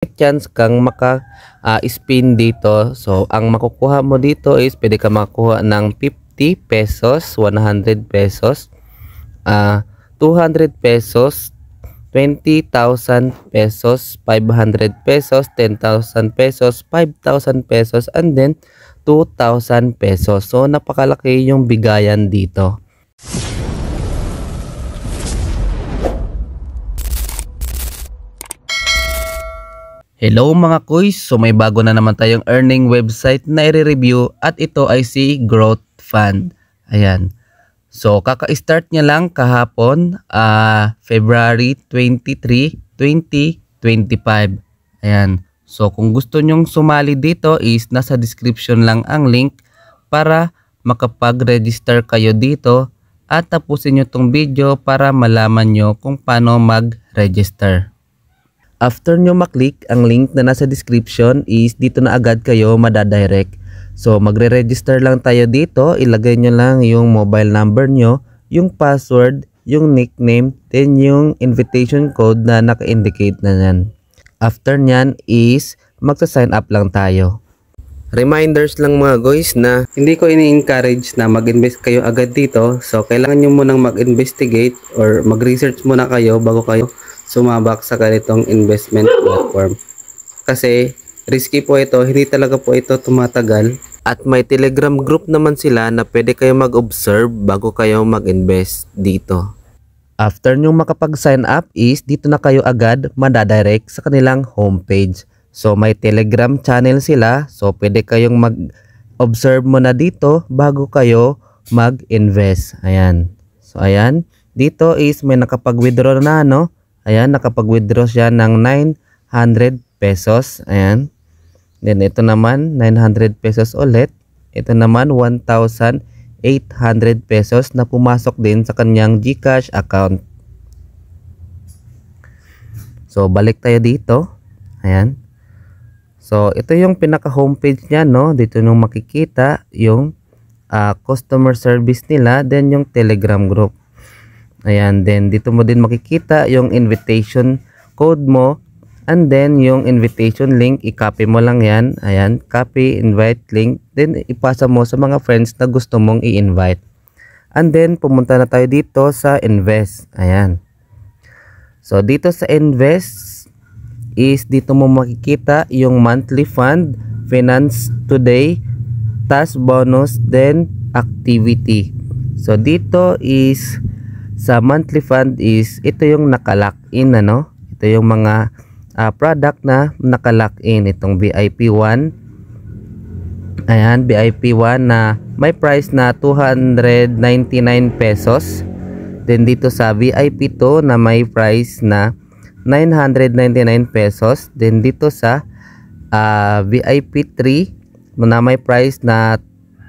chance kang spin dito. So ang makukuha mo dito is pwede ka makakuha ng 50 pesos, 100 pesos, 200 pesos, 20,000 pesos, 500 pesos, 10,000 pesos, 5,000 pesos, and then 2,000 pesos. So napakalaki yung bigayan dito. Hello mga kuys, so may bago na naman tayong earning website na i-review at ito ay si Growth Fund. Ayan. So kaka-start niya lang kahapon, February 23, 2025. Ayan. So kung gusto nyong sumali dito is nasa description lang ang link para makapag-register kayo dito at tapusin nyo tong video para malaman nyo kung paano mag-register. After nyo maklik ang link na nasa description is dito na agad kayo madadirect. So magre-register lang tayo dito, ilagay nyo lang yung mobile number nyo, yung password, yung nickname, then yung invitation code na naka-indicate na yan. After nyan is magsa-sign up lang tayo. Reminders lang mga guys na hindi ko ini-encourage na mag-invest kayo agad dito. So kailangan nyo munang mag-investigate or mag-research muna kayo bago kayo sumabak sa ganitong investment platform. Kasi risky po ito, hindi talaga po ito tumatagal. At may Telegram group naman sila na pwede kayo mag-observe bago kayo mag-invest dito. After nyo makapag-sign up is dito na kayo agad madadirect sa kanilang homepage. So may Telegram channel sila, so pwede kayong mag-observe muna dito bago kayo mag-invest. Ayan. So ayan, dito is may nakapag-withdraw na no. Ayan, nakapag-withdraw siya ng 900 pesos. Ayan. Then ito naman 900 pesos ulit. Ito naman 1,800 pesos na pumasok din sa kanyang GCash account. So balik tayo dito. Ayan. So ito yung pinaka homepage niya no. Dito nung makikita yung customer service nila, then yung Telegram group. Ayan, then dito mo din makikita yung invitation code mo, and then yung invitation link, i-copy mo lang yan. Ayan, copy, invite link, then ipasa mo sa mga friends na gusto mong i-invite. And then pumunta na tayo dito sa invest. Ayan. So dito sa invest is dito mo makikita yung monthly fund, finance today, task bonus, then activity. So dito is sa monthly fund is ito yung nakalock in ano. Ito yung mga product na nakalock in. Itong VIP 1. Ayan, VIP 1 na may price na 299 pesos. Then dito sa VIP 2 na may price na 999 pesos. Then dito sa VIP 3 na may price na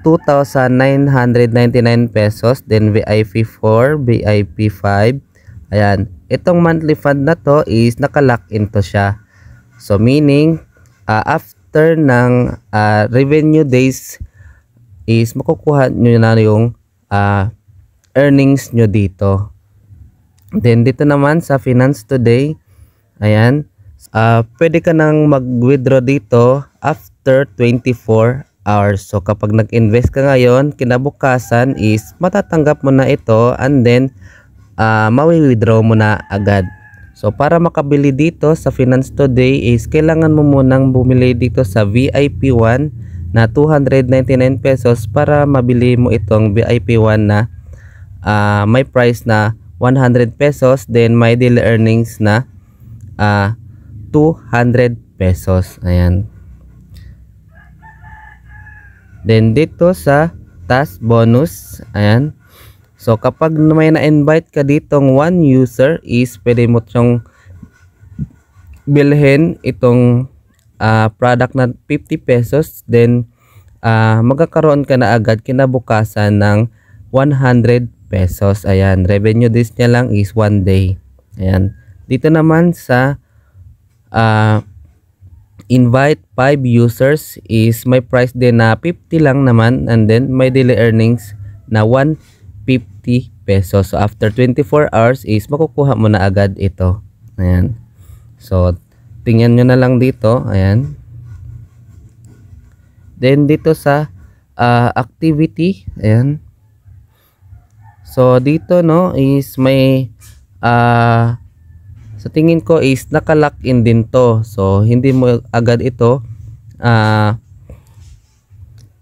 2,999 pesos. Then VIP 4, VIP 5. Ayan. Itong monthly fund na to is nakalock into siya. So meaning after ng revenue days is makukuha nyo na yung earnings nyo dito. Then dito naman sa finance today. Ayan. Pwede ka nang mag-withdraw dito after 24 hours. So kapag nag-invest ka ngayon, kinabukasan is matatanggap mo na ito, and then mawi-withdraw mo na agad. So para makabili dito sa finance today is kailangan mo munang bumili dito sa VIP 1 na 299 pesos para mabili mo itong VIP 1 na may price na 100 pesos, then may daily earnings na 200 pesos. Ayan. Then dito sa task bonus, ayan. So kapag may na-invite ka ditong one user is pwede mo siyang bilhin itong product na 50 pesos. Then magkakaroon ka na agad kinabukasan ng 100 pesos. Ayan, revenue days niya lang is 1 day. Ayan. Dito naman sa invite 5 users is may price din na 50 lang naman, and then may daily earnings na 150 pesos. So after 24 hours is makukuha mo na agad ito. Ayan. So tingnan nyo na lang dito. Ayan. Then dito sa activity, ayan. So dito no is may sa tingin ko is naka-lock in din to. So hindi mo agad ito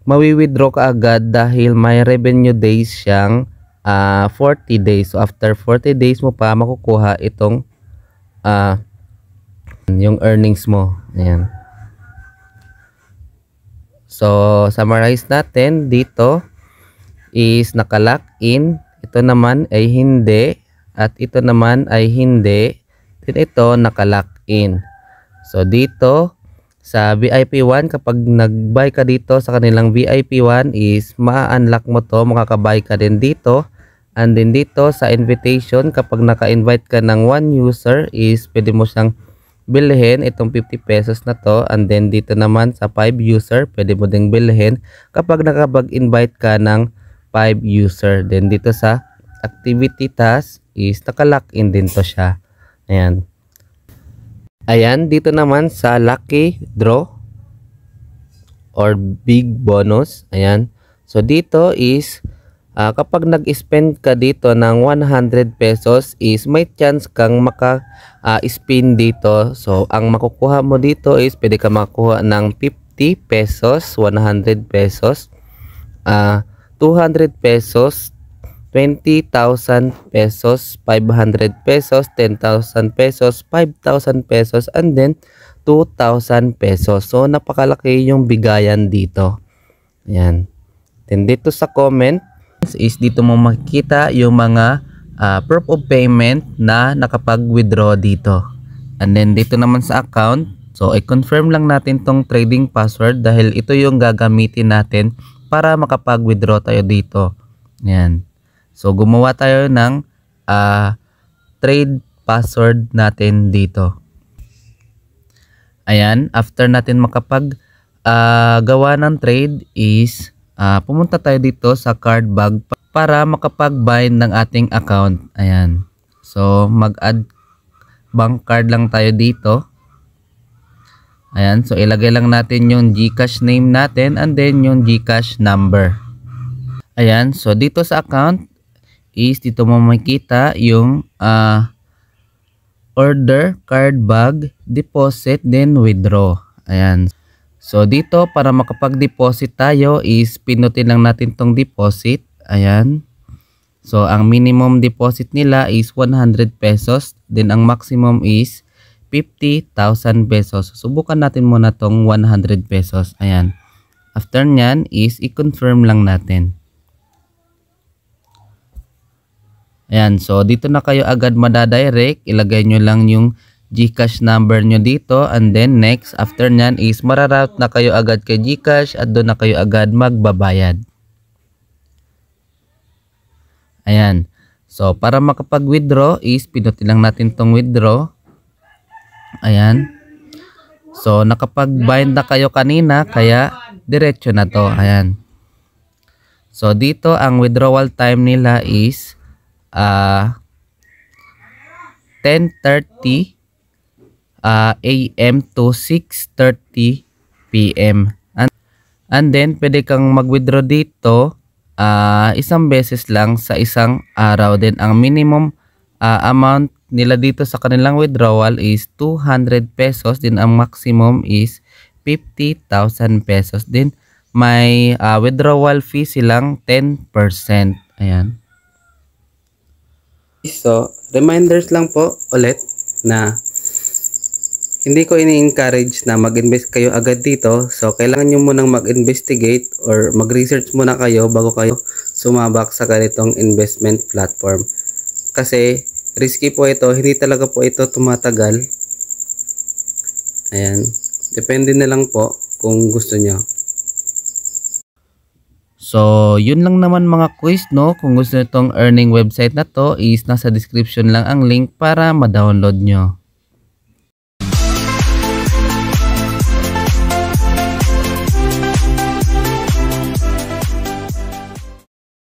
mawi-withdraw ka agad dahil may revenue days siyang 40 days. So after 40 days mo pa makukuha itong yung earnings mo. Ayan. So summarize natin dito is naka-lock in, ito naman ay hindi, at ito naman ay hindi. Then ito naka-lock in. So dito sa VIP 1, kapag nag-buy ka dito sa kanilang VIP 1 is ma-unlock mo to, makaka-buy ka din dito. And then dito sa invitation, kapag naka-invite ka ng 1 user is pwede mo siyang bilhin itong 50 pesos na to. And then dito naman sa 5 user, pwede mo ding bilhin kapag nakapag-invite ka ng 5 user. Then dito sa activity task is naka-lock in din to siya. Ayan. Ayan, dito naman sa lucky draw or big bonus. Ayan. So dito is kapag nag-spend ka dito ng 100 pesos is may chance kang maka-spin dito. So ang makukuha mo dito is pwede ka makuha ng 50 pesos, 100 pesos, 200 pesos, 20,000 pesos, 500 pesos, 10,000 pesos, 5,000 pesos, and then 2,000 pesos. So napakalaki yung bigayan dito. Ayan. Then dito sa comment is dito mo makikita yung mga proof of payment na nakapag-withdraw dito. And then dito naman sa account, so i-confirm lang natin tong trading password dahil ito yung gagamitin natin para makapag-withdraw tayo dito. Ayan. So gumawa tayo ng trade password natin dito. Ayan, after natin makapag gawa ng trade is pumunta tayo dito sa card bag para makapag-bind ng ating account. Ayan. So mag-add bank card lang tayo dito. Ayan, so ilagay lang natin yung GCash name natin and then yung GCash number. Ayan, so dito sa account is dito mo makikita yung order, card bag, deposit, then withdraw. Ayan. So dito para makapag-deposit tayo is pinutin lang natin tong deposit. Ayan. So ang minimum deposit nila is 100 pesos. Then ang maximum is 50,000 pesos. Subukan natin muna tong 100 pesos. Ayan. After nyan is i-confirm lang natin. Ayan, so dito na kayo agad madadirect. Ilagay nyo lang yung GCash number nyo dito. And then next, after nyan is mararoute na kayo agad kay GCash at doon na kayo agad magbabayad. Ayan. So para makapag-withdraw is pinutin lang natin tong withdraw. Ayan. So nakapag-bind na kayo kanina kaya diretso na to. Ayan. So dito ang withdrawal time nila is 10:30 AM to 6:30 PM. And then pwede kang mag-withdraw dito isang beses lang sa isang araw. Then ang minimum amount nila dito sa kanilang withdrawal is 200 pesos. Then ang maximum is 50,000 pesos. Then may withdrawal fee silang 10%. Ayan. So, reminders lang po ulit na hindi ko ini-encourage na mag-invest kayo agad dito. So, kailangan nyo munang mag-investigate or mag-research muna kayo bago kayo sumabak sa ganitong investment platform. Kasi, risky po ito. Hindi talaga po ito tumatagal. Ayan. Depende na lang po kung gusto nyo. So, yun lang naman mga quiz, no? Kung gusto nyo itong earning website na to is nasa description lang ang link para ma-download nyo.